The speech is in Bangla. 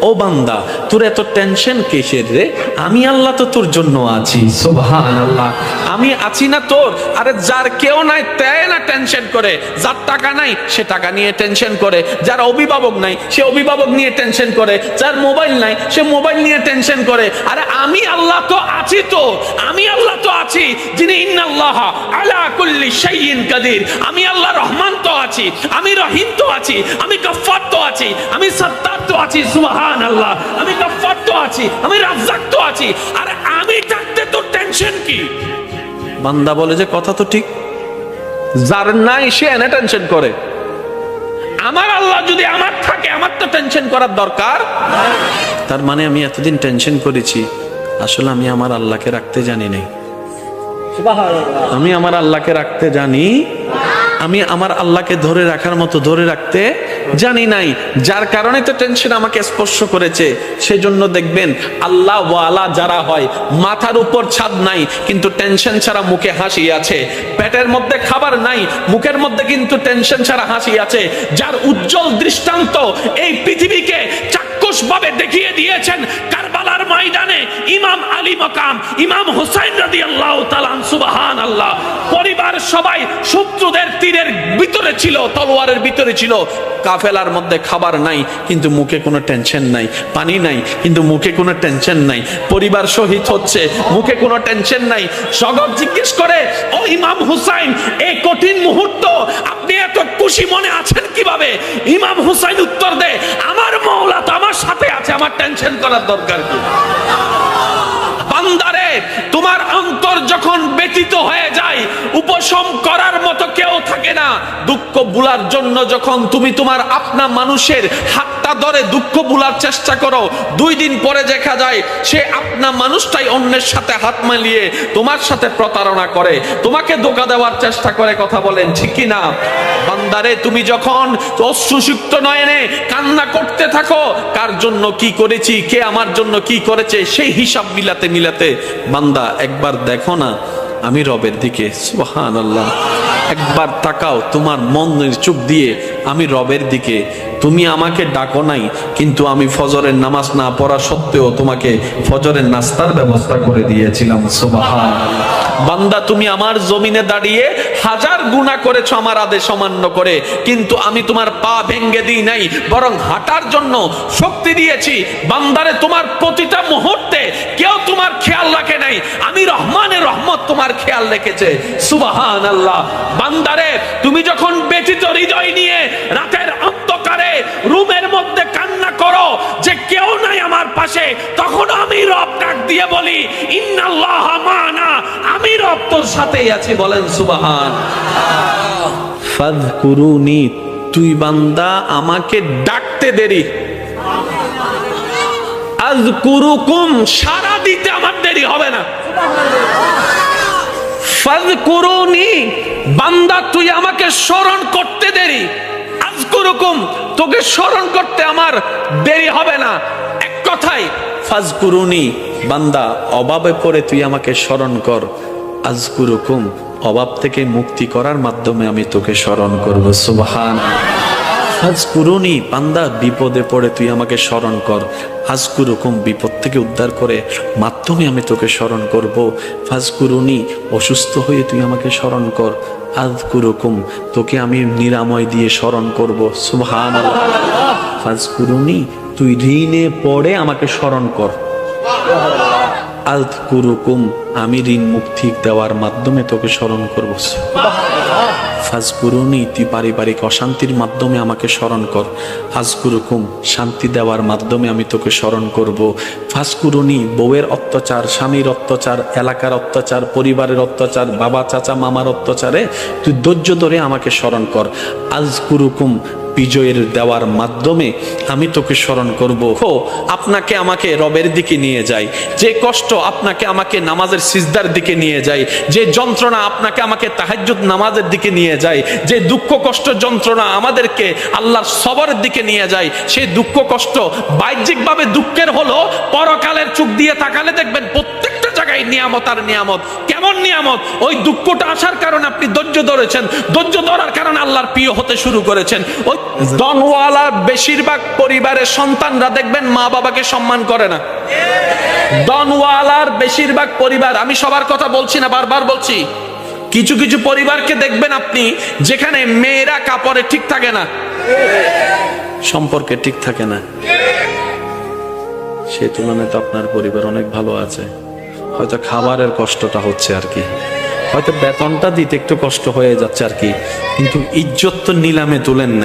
ও বান্দা, তোর এত টেনশন কিসের রে? আমি আল্লাহ তো তোর জন্য আছি। সুবহানাল্লাহ, আমি আছি না তোর? আরে যার কেউ নাই তাই না টেনশন করে, যার টাকা নাই সে টাকা নিয়ে টেনশন করে, যার অভিভাবক নাই সে অভিভাবক নিয়ে টেনশন করে, যার মোবাইল নাই সে মোবাইল নিয়ে টেনশন করে। আরে আমি আল্লাহ তো আছি, তো আমি আল্লাহ তো আছি যিনি ইন্নাল্লাহ আলা কুল্লি শাইইন কাদির। আমি আল্লাহ রহমান তো আছি, আমি রহিম তো আছি, আমি গফফার তো আছি, আমি সত্তার তো আছি। সুবহানাল্লাহ, আমি গফফার তো আছি, আমি রাজ্জাক তো আছি। আরে আমি থাকতে তোর টেনশন কি? বান্দা বলে যে কথা তো ঠিক, যার নাই সে এনে টেনশন করে। আমার আল্লাহ যদি আমার থাকে, আমার তো টেনশন করার দরকার। তার মানে আমি এতদিন টেনশন করেছি, আসলে আমি আমার আল্লাহকে রাখতে জানি নাই। আমি আমার আল্লাহকে রাখতে জানি, আমি আমার আল্লাহকে ধরে রাখার মতো ধরে রাখতে জানি নাই, যার কারণে তো টেনশন আমাকে স্পর্শ করেছে। সেজন্য দেখবেন আল্লাহ ওয়ালা যারা হয়, মাথার উপর ছাদ নাই কিন্তু টেনশন ছাড়া মুখে হাসি আছে, পেটের মধ্যে খাবার নাই মুখের মধ্যে কিন্তু টেনশন ছাড়া হাসি আছে, যার উজ্জ্বল দৃষ্টান্ত এই পৃথিবীকে চাক্ষুষ ভাবে দেখিয়ে দিয়েছেন কারবালার ময়দানে ইমাম আলী মাকাম ইমাম হুসাইন রাদিয়াল্লাহু তাআলা। সুবহানাল্লাহ, পরিবার সবাই শত্রুদের তীরের ভিতরে ছিল, তলোয়ারের ভিতরে ছিল, কাফেলার মধ্যে খাবার নাই কিন্তু মুখে কোনো টেনশন নাই, পানি নাই কিন্তু মুখে কোনো টেনশন নাই, পরিবার শহীদ হচ্ছে মুখে কোনো টেনশন নাই। জগৎ জিজ্ঞেস করে, ও ইমাম হুসাইন, এই কঠিন মুহূর্ত আপনি এত খুশি মনে আছেন কিভাবে? ইমাম হুসাইন উত্তর দেয়, আমার মাওলা তো আমার সাথে আছে, আমার টেনশন করার দরকার কি? বান্দারে, তোমার অন্তর যখন ব্যতীত হয়ে যায়, উপশম করার মতো কেউ থাকে না। দুঃখ ভুলার জন্য যখন তুমি তোমার আপনা মানুষের হাতটা ধরে দুঃখ ভুলার চেষ্টা করো, 2 দিন পরে দেখা যায় সে আপনা মানুষটাই অন্যের সাথে হাত মিলিয়ে তোমার সাথে প্রতারণা করে, তোমাকে ধোঁকা দেওয়ার চেষ্টা করে। কথা বলেন ঠিক কি না? বান্দারে, তুমি যখন অশ্রুসিক্ত নয়নে কান্না করতে থাকো, কার জন্য কি করেছি, কে আমার জন্য কি করেছে, সেই হিসাব মিলাতে মিলাতে বান্দা একবার দেখো না আমি রবের দিকে। সুবহানাল্লাহ, একবার তাকাও তোমার মনের চোখ দিয়ে আমি রবের দিকে। তুমি আমাকে ডাকো নাই কিন্তু আমি ফজরের নামাজ না পড়া সত্ত্বেও তোমাকে ফজরের নাস্তার ব্যবস্থা করে দিয়েছিলাম। সুবহানাল্লাহ, বান্দা তুমি আমার জমিনে দাঁড়িয়ে 1000 গুনাহ করেছো আমার আদেশ অমান্য করে, কিন্তু আমি তোমার পা ভেঙে দিই নাই, বরং হাঁটার জন্য শক্তি দিয়েছি। বান্দারে, তোমার প্রতিটা মুহূর্তে কেউ তোমার খেয়াল রাখে নাই, আমি রহমানের রহমত তোমার খেয়াল রেখেছে। সুবহানাল্লাহ, বান্দারে, তুমি যখন ব্যথিত হৃদয় নিয়ে রাতের অন্ধকারে রুমের মধ্যে কান্না করো যে কেউ নাই আমার পাশে, তখন আমি রব ডাক দিয়ে বলি, ইন্নাল্লাহ মা'না, আমি রব তোর সাথেই আছি। বলেন সুবহান। ফাযকুরুনি, তুই বান্দা আমাকে ডাকতে দেরি, আযকুরুকুম, সারা দিতে আমার দেরি হবে না। ফাযকুরুনি, বান্দা তুই আমাকে স্মরণ করতে দেরি, আযকুরুকুম, তোকে স্মরণ করতে আমার দেরি হবে না। এক কথায় ফাযকুরুনি, বান্দা অভাবে পড়ে তুই আমাকে স্মরণ কর, আযকুরুকুম, অভাব থেকে মুক্তি করার মাধ্যমে আমি তোকে স্মরণ করব। সুবহানাল্লাহ, ফাযকুরুনি, বান্দা বিপদে পড়ে তুই আমাকে স্মরণ কর, আযকুরুকুম, বিপদ থেকে উদ্ধার করে মাধ্যমে আমি তোকে স্মরণ করব। ফাযকুরুনি, অসুস্থ হয়ে তুই আমাকে স্মরণ কর, আযকুরুকুম, তোকে আমি নিরাময় দিয়ে স্মরণ করব। সুবহানাল্লাহ, ফাযকুরুনি, তুই ঋণে পড়ে আমাকে স্মরণ কর, আযকুরুকুম, আমি ঋণ মুক্তি দেওয়ার মাধ্যমে তোকে স্মরণ করব। ফাযকুরুনি, তুই পারিবারিক অশান্তির মাধ্যমে আমাকে স্মরণ কর, আযকুরুকুম, শান্তি দেওয়ার মাধ্যমে আমি তোকে স্মরণ করব। ফাযকুরুনি, বউয়ের অত্যাচার, স্বামীর অত্যাচার, এলাকার অত্যাচার, পরিবারের অত্যাচার, বাবা চাচা মামার অত্যাচারে তুই ধৈর্য ধরে আমাকে স্মরণ কর, আযকুরুকুম, বিজয়ের দেওয়ার মাধ্যমে আমি তোকে স্মরণ করব। আপনাকে আমাকে রবের দিকে নিয়ে যায়, যে কষ্ট আপনাকে আমাকে নামাজের সিজদার দিকে নিয়ে যায়, যে যন্ত্রণা আপনাকে আমাকে তাহাজ্জুদ নামাজের দিকে নিয়ে যায়, যে দুঃখ কষ্ট যন্ত্রণা আমাদেরকে আল্লাহর সবরের দিকে নিয়ে যায়, সেই দুঃখ কষ্ট বাহ্যিকভাবে দুঃখের হলো, পরকালের চোখ দিয়ে তাকালে দেখবেন প্রত্যেকটা জায়গায় টাকাই নিয়ামত আর নিয়ামত। কেমন নিয়ামত? ওই দুঃখটা আসার কারণে আপনি ধৈর্য ধরেছেন, ধৈর্য ধরার কারণে আল্লাহর প্রিয় হতে শুরু করেছেন। ওই ধনওয়ালা বেশিরভাগ পরিবারের সন্তানরা দেখবেন মা বাবাকে সম্মান করে না। ধনওয়ালার বেশিরভাগ পরিবার, আমি সবার কথা বলছি না, বারবার বলছি, কিছু কিছু পরিবারকে দেখবেন আপনি যেখানে মেয়েরা কাপড়ে ঠিক থাকে না, সম্পর্কে ঠিক থাকে না, সে তুলনায় তো আপনার পরিবার অনেক ভালো আছে। হয়তো খাবারের কষ্টটা হচ্ছে আর কি, হয়তো বেতনটা দিতে একটু কষ্ট হয়ে যাচ্ছে আর কি, কিন্তু ইজ্জত তো নিলামে তুলেন নাই।